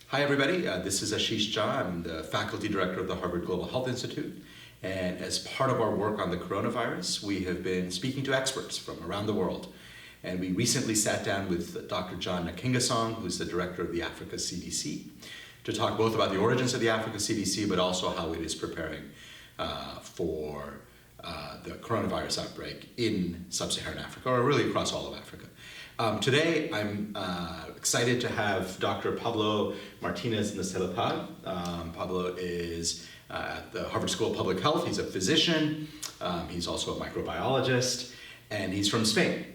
Hi everybody, this is Ashish K. I'm the Faculty Director of the Harvard Global Health Institute, and as part of our work on the coronavirus, we have been speaking to experts from around the world. And we recently sat down with Dr. John Nkingasong, who's the Director of the Africa CDC, to talk both about the origins of the Africa CDC, but also how it is preparing for the coronavirus outbreak in sub-Saharan Africa, or really across all of Africa. Today, I'm excited to have Dr. Pablo Martinez de Salazar. Pablo is at the Harvard School of Public Health. He's a physician. He's also a microbiologist, and he's from Spain.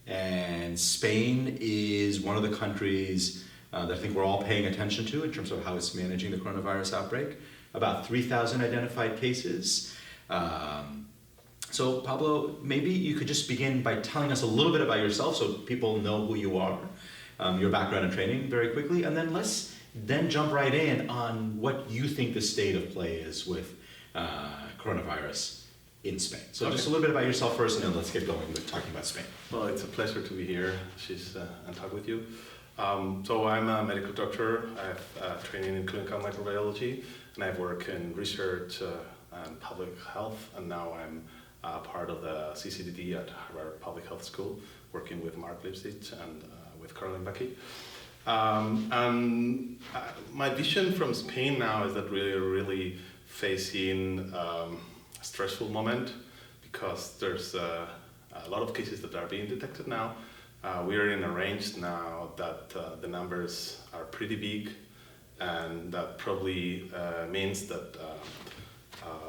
And Spain is one of the countries that I think we're all paying attention to in terms of how it's managing the coronavirus outbreak. About 3,000 identified cases. So Pablo, maybe you could just begin by telling us a little bit about yourself so people know who you are, your background and training very quickly, and then let's jump right in on what you think the state of play is with coronavirus in Spain. So okay. Just a little bit about yourself first, and then let's get going with talking about Spain. Well, it's a pleasure to be here, Ashish, and talk with you. So I'm a medical doctor. I have training in clinical microbiology, and I work in research and public health, and now I'm part of the CCDD at Harvard Public Health School, working with Mark Lipsitch and with Caroline Becky. And my vision from Spain now is that we're really facing a stressful moment because there's a lot of cases that are being detected now. We are in a range now that the numbers are pretty big, and that probably means that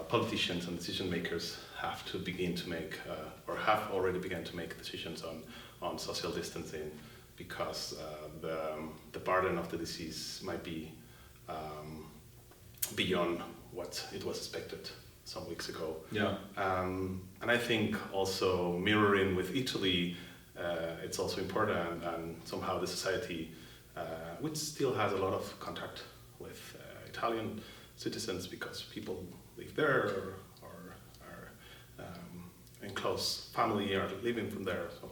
politicians and decision makers have to begin to make, or have already begun to make decisions on social distancing, because the burden of the disease might be beyond what it was expected some weeks ago. Yeah. And I think also mirroring with Italy, it's also important, and somehow the society, which still has a lot of contact with Italian citizens because people live there or are in close family or living from there. So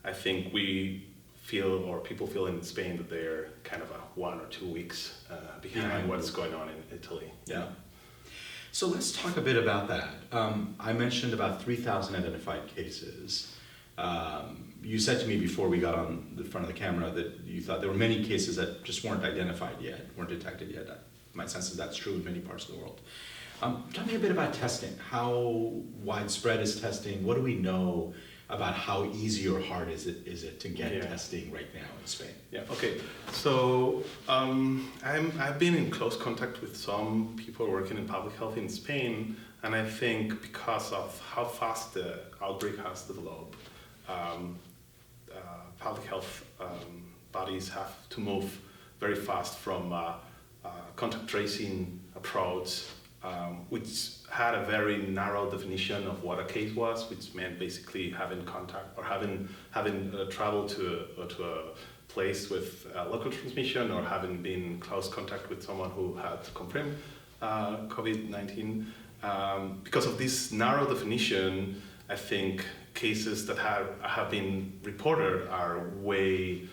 I think we feel, or people feel in Spain, that they're kind of 1 or 2 weeks behind what's going on in Italy. Yeah. So let's talk a bit about that. I mentioned about 3,000 identified cases. You said to me before we got on the front of the camera that you thought there were many cases that just weren't identified yet, weren't detected yet. My sense is that's true in many parts of the world. Tell me a bit about testing. How widespread is testing? What do we know about how easy or hard is it to get testing right now in Spain? Yeah. Okay. So I've been in close contact with some people working in public health in Spain, and I think because of how fast the outbreak has developed, public health bodies have to move very fast from contact tracing approach, which had a very narrow definition of what a case was, which meant basically having contact or having traveled to a place with local transmission, or having been in close contact with someone who had confirmed COVID-19. Because of this narrow definition, I think cases that have been reported are way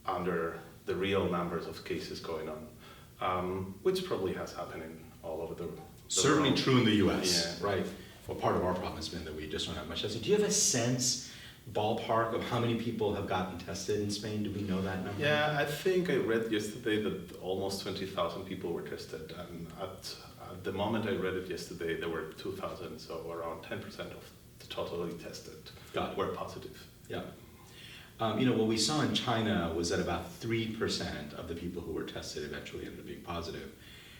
under the real numbers of cases going on, which probably has happened all over the certainly world. True in the US, right? Well, part of our problem has been that we just don't have much testing. Do you have a sense, ballpark, of how many people have gotten tested in Spain? Do we know that number? Yeah, I think I read yesterday that almost 20,000 people were tested, and at the moment I read it yesterday, there were 2,000, so around 10% of the totally tested were positive. Yeah. What we saw in China was that about 3% of the people who were tested eventually ended up being positive.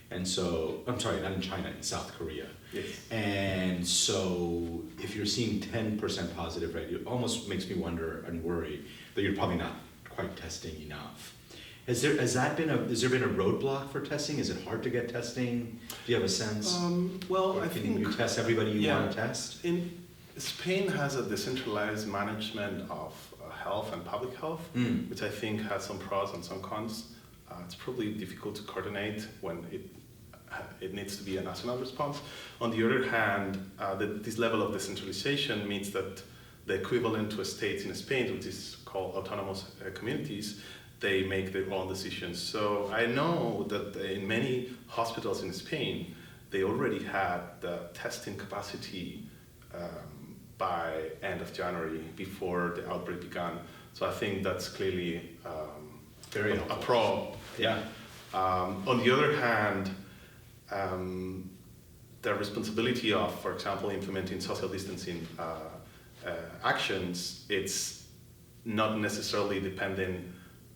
And so, I'm sorry, not in China, in South Korea. Yes. And so if you're seeing 10% positive rate, it almost makes me wonder and worry that you're probably not quite testing enough. Has there been a roadblock for testing? Is it hard to get testing? Do you have a sense? Well, I think you test everybody you want to test? Spain has a decentralized management of health and public health, which I think has some pros and some cons. It's probably difficult to coordinate when it needs to be a national response. On the other hand, this level of decentralization means that the equivalent to a state in Spain, which is called autonomous communities, they make their own decisions. So I know that in many hospitals in Spain, they already had the testing capacity by end of January, before the outbreak began. So I think that's clearly Very a helpful. pro. Yeah. On the other hand, the responsibility of, for example, implementing social distancing actions, it's not necessarily dependent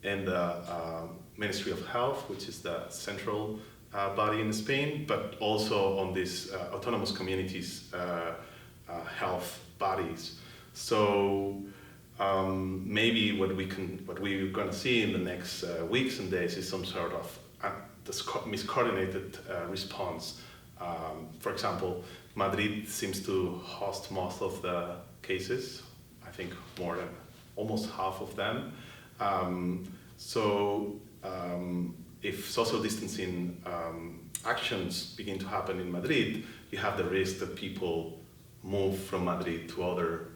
in the Ministry of Health, which is the central body in Spain, but also on these autonomous communities health bodies. So maybe what we're going to see in the next weeks and days is some sort of miscoordinated response. For example, Madrid seems to host most of the cases. I think more than almost half of them. If social distancing actions begin to happen in Madrid, you have the risk that people move from Madrid to other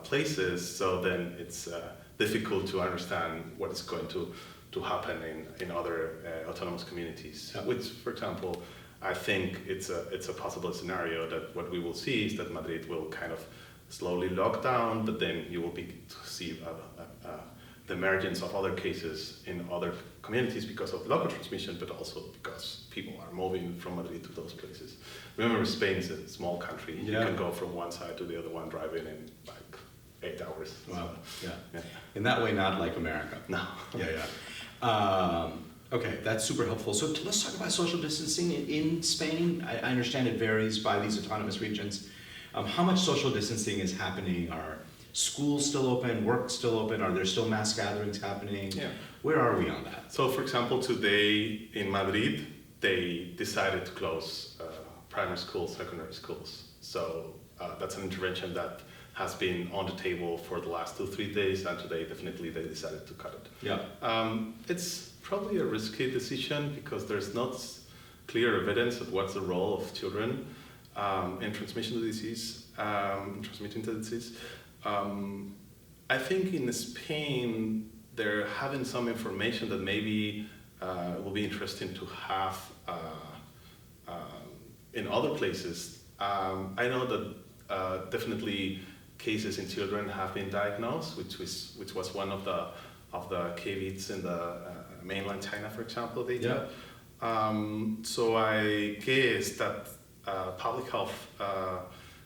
places, so then it's difficult to understand what is going to happen in other autonomous communities. Yeah. Which, for example, I think it's a possible scenario that what we will see is that Madrid will kind of slowly lock down, but then you will begin to see the emergence of other cases in other communities because of local transmission, but also because people are moving from Madrid to those places. Remember, Spain is a small country. Yeah. You can go from one side to the other one driving in like 8 hours. Wow. So, Yeah. In that way, not like America. No. Yeah. Okay, that's super helpful. So let's talk about social distancing in Spain. I understand it varies by these autonomous regions. How much social distancing is happening? Are schools still open? Work still open? Are there still mass gatherings happening? Yeah. Where are we on that? So, for example, today in Madrid, they decided to close primary schools, secondary schools. So that's an intervention that has been on the table for the last 2-3 days, and today definitely they decided to cut it. Yeah. It's probably a risky decision because there's not clear evidence of what's the role of children in transmitting the disease. I think in Spain they're having some information that maybe will be interesting to have in other places. I know that definitely cases in children have been diagnosed, which was one of the caveats in the mainland China, for example, data. Yeah. So I guess that public health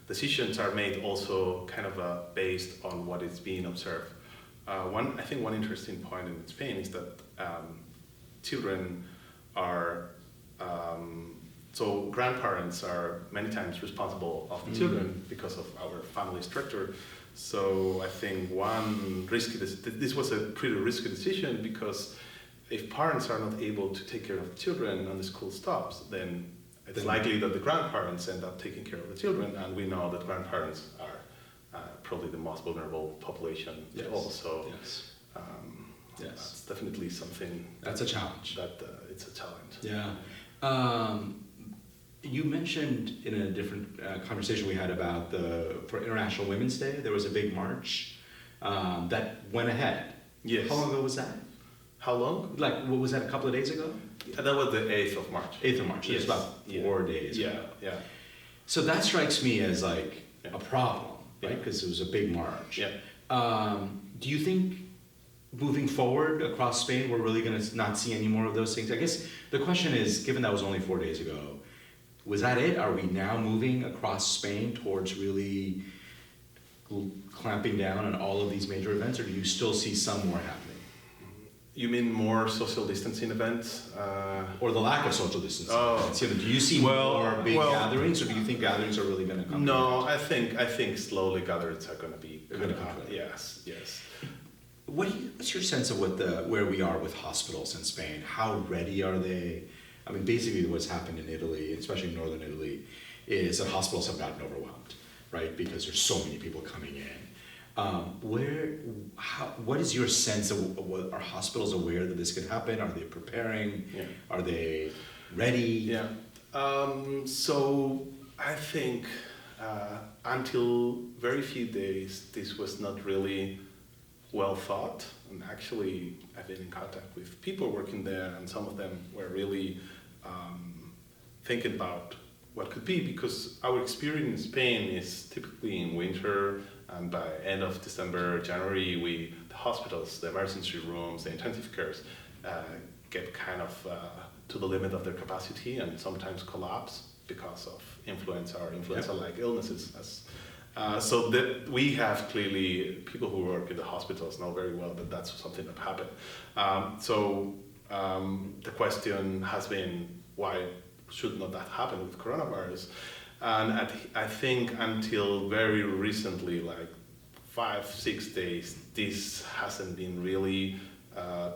decisions are made also kind of based on what is being observed. I think one interesting point in Spain is that children are, so grandparents are many times responsible of the children because of our family structure. So I think this was a pretty risky decision, because if parents are not able to take care of the children and the school stops, then it's likely that the grandparents end up taking care of the children, and we know that grandparents are probably the most vulnerable population. Yes. Also. Yes. That's definitely something. That's a challenge. It's a challenge. Yeah. You mentioned in a different conversation we had about for International Women's Day, there was a big march that went ahead. Yes. How long ago was that? How long? Like, what was that, a couple of days ago? That was the 8th of March. 8th of March. Yes. It was about 4 days ago. Yeah. So that strikes me as like a problem, right? Yeah. Because it was a big march. Yeah. Do you think moving forward across Spain, we're really going to not see any more of those things? I guess the question is, given that was only 4 days ago, was that it? Are we now moving across Spain towards really clamping down on all of these major events, or do you still see some more happening? You mean more social distancing events? Or the lack of social distancing? Oh. Do you see more big gatherings, or do you think gatherings are really going to come? No, I think slowly gatherings are going to be. Yes. What's your sense of where we are with hospitals in Spain? How ready are they? I mean, basically what's happened in Italy, especially in northern Italy, is that hospitals have gotten overwhelmed, right? Because there's so many people coming in. What is your sense of are hospitals aware that this could happen? Are they preparing? Yeah. Are they ready? Yeah. So I think until very few days, this was not really well thought. And actually, I've been in contact with people working there, and some of them were really thinking about what could be, because our experience in Spain is typically in winter, and by end of December, January, the hospitals, the emergency rooms, the intensive cares get kind of to the limit of their capacity and sometimes collapse because of influenza or influenza-like illnesses. So that we have clearly, people who work in the hospitals know very well that that's something that happened. The question has been, why should not that happen with coronavirus? And I think until very recently, like 5-6 days, this hasn't been really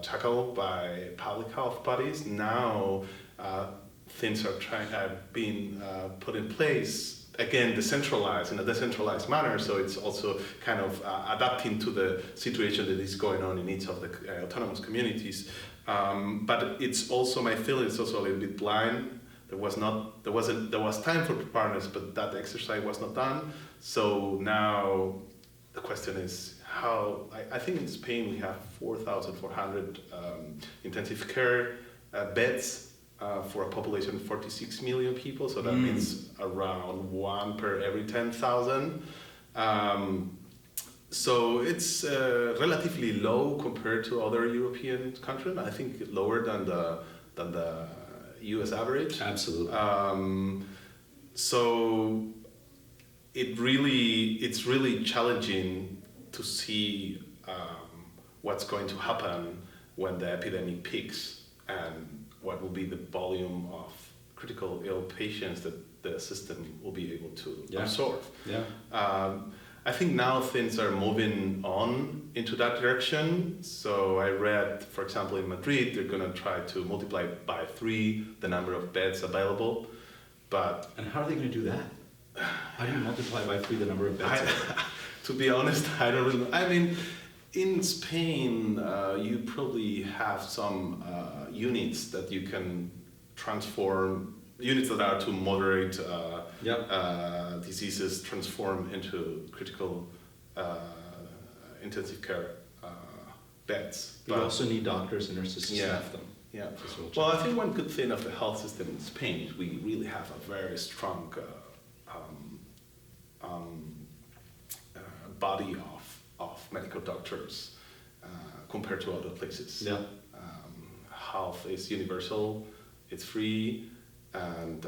tackled by public health bodies. Now things are being put in place, again, decentralized, in a decentralized manner, so it's also kind of adapting to the situation that is going on in each of the autonomous communities. But it's also, my feeling is also a little bit blind. There was time for preparedness, but that exercise was not done. So now the question is how, I think in Spain we have 4,400 intensive care beds for a population of 46 million people, so that means around 1 per every 10,000. So it's relatively low compared to other European countries. I think lower than the US average. Absolutely. So it's really challenging to see what's going to happen when the epidemic peaks and what will be the volume of critical ill patients that the system will be able to absorb. I think now things are moving on into that direction. So I read, for example, in Madrid, they're going to try to multiply by 3 the number of beds available. And how are they going to do that? How do you multiply by 3 the number of beds? To be honest, I don't really know. I mean, in Spain, you probably have some units that you can transform, units that are to moderate diseases, transform into critical intensive care beds. But you also need doctors and nurses to staff them. Yeah. Well, I think one good thing of the health system in Spain is we really have a very strong body of medical doctors compared to other places. Yeah. Health is universal, it's free, and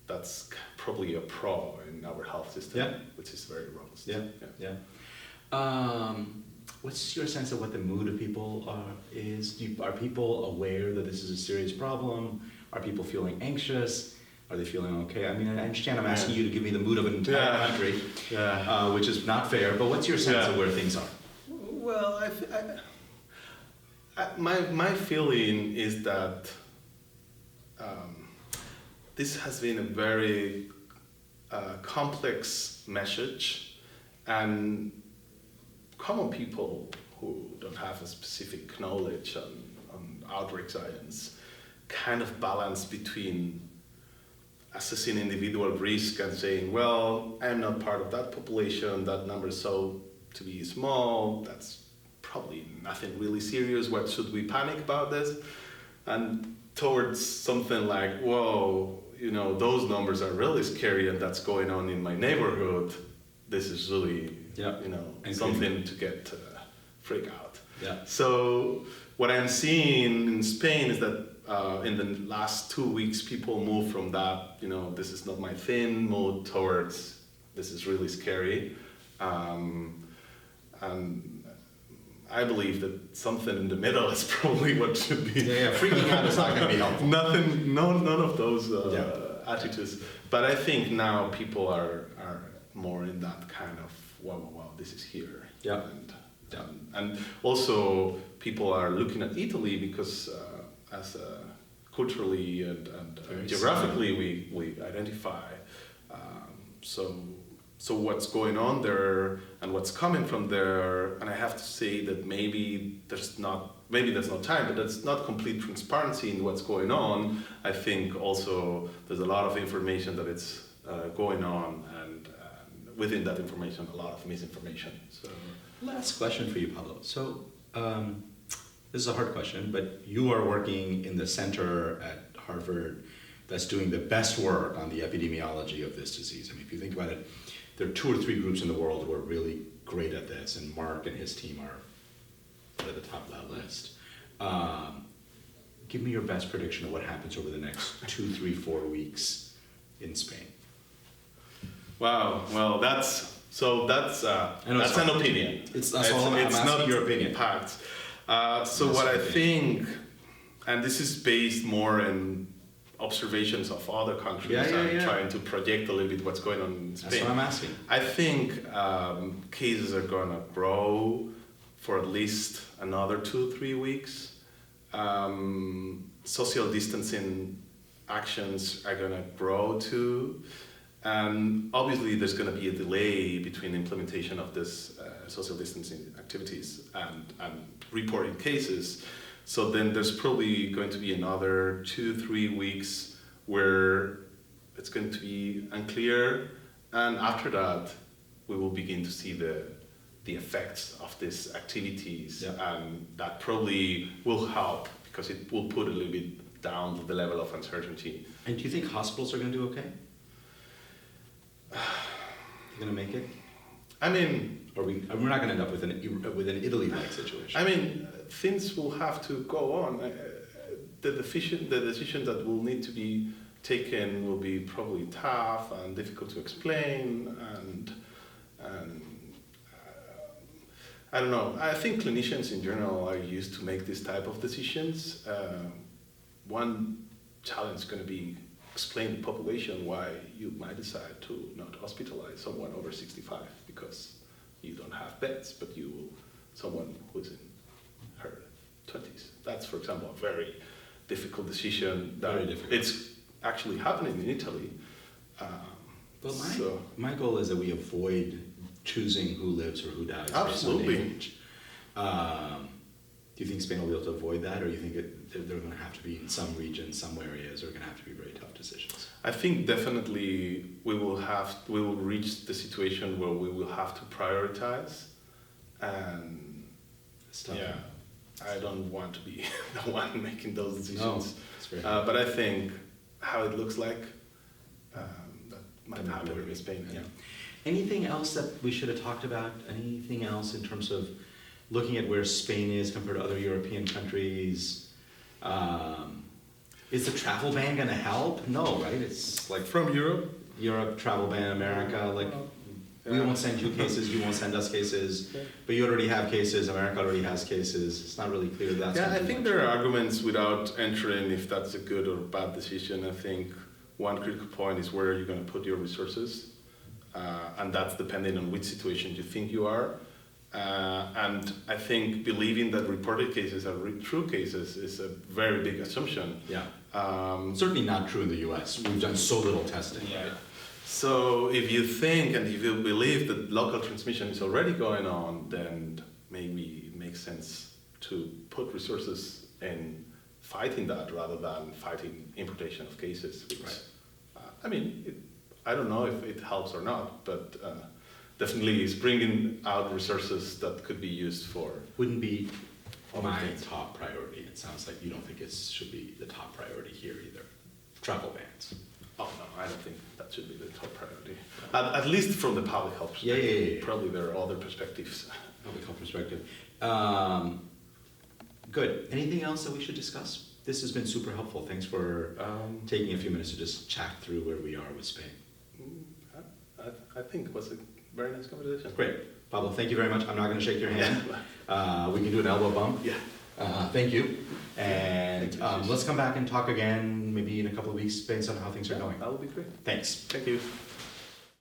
that's probably a pro in our health system, which is very robust. What's your sense of what the mood of people is? Are people aware that this is a serious problem? Are people feeling anxious? Are they feeling okay? I mean, I understand I'm asking you to give me the mood of an entire country, which is not fair, but what's your sense of where things are? Well, my feeling is that this has been a very complex message, and common people who don't have a specific knowledge on outbreak science kind of balance between assessing individual risk and saying, well, I'm not part of that population, that number is so to be small, that's probably nothing really serious, what should we panic about this? And towards something like, whoa, those numbers are really scary and that's going on in my neighborhood, this is really, something to get freak out. So what I'm seeing in Spain is that in the last 2 weeks, people move from that, this is not my thing, mode towards this is really scary. And I believe that something in the middle is probably what should be. Freaking out is not going to be helpful. None of those attitudes. But I think now people are more in that kind of, wow, this is here. And also people are looking at Italy because as culturally and geographically we identify. So what's going on there and what's coming from there, and I have to say that maybe there's not time, but there's not complete transparency in what's going on. I think also there's a lot of information that it's going on, and within that information, a lot of misinformation. So Last question for you, Pablo. So, this is a hard question, but you are working in the center at Harvard that's doing the best work on the epidemiology of this disease. I mean, if you think about it, there are 2 or 3 groups in the world who are really great at this, and Mark and his team are at the top of that list. Give me your best prediction of what happens over the next 2, 3, 4 weeks in Spain. Wow. Well, that's an opinion. That's all I'm asking not your opinion. Packed. So what I think, and this is based more in observations of other countries and trying to project a little bit what's going on in Spain. That's what I'm asking. I think cases are going to grow for at least another 2-3 weeks. Social distancing actions are going to grow too. And obviously there's going to be a delay between implementation of this social distancing activities and reporting cases. So then there's probably going to be another 2-3 weeks where it's going to be unclear. And after that, we will begin to see the effects of these activities. Yeah. And that probably will help because it will put a little bit down the level of uncertainty. And do you think hospitals are going to do okay? You're going to make it? I mean, we're not going to end up with an Italy-like situation. I mean, things will have to go on. The decision that will need to be taken will be probably tough and difficult to explain, and I don't know. I think clinicians in general are used to make this type of decisions. One challenge is going to be explain the population why you might decide to not hospitalize someone over 65 because you don't have beds, but you will someone who's in her 20s. That's, for example, a very difficult decision. Very difficult. It's actually happening in Italy. Well, my goal is that we avoid choosing who lives or who dies. Absolutely. Based on age. Do you think Spain will be able to avoid that, or do you think they're going to have to be in some regions, some areas, are going to have to be very tough decisions? I think definitely we will reach the situation where we will have to prioritize, and yeah, I don't want to be the one making those decisions. No, but I think how it looks like that might happen in Spain. Yeah. Anything else that we should have talked about? Anything else in terms of looking at where Spain is compared to other European countries? Is the travel ban going to help? No, right? It's like from Europe? Europe, travel ban, America, we won't send you cases, you won't send us cases, but you already have cases, America already has cases. It's not really clear that's I think there are arguments without entering if that's a good or bad decision. I think one critical point is where you're going to put your resources, and that's depending on which situation you think you are. And I think believing that reported cases are true cases is a very big assumption. Yeah. Certainly not true in the US. We've done so little testing. Yeah. Right? So if you think and if you believe that local transmission is already going on, then maybe it makes sense to put resources in fighting that rather than fighting importation of cases. Which, right. I mean, I don't know if it helps or not, but definitely is bringing out resources that could be used for. Wouldn't be my top priority. It sounds like you don't think it should be the top priority here either. Travel bans. Oh no, I don't think that should be the top priority. At least from the public health perspective. Yeah. Probably there are other perspectives. Public health perspective. Good. Anything else that we should discuss? This has been super helpful. Thanks for taking a few minutes to just chat through where we are with Spain. I think it was a very nice conversation. Great. Pablo, thank you very much. I'm not going to shake your hand. We can do an elbow bump. Yeah. Thank you. And let's come back and talk again maybe in a couple of weeks based on how things are going. That would be great. Thanks. Thank you.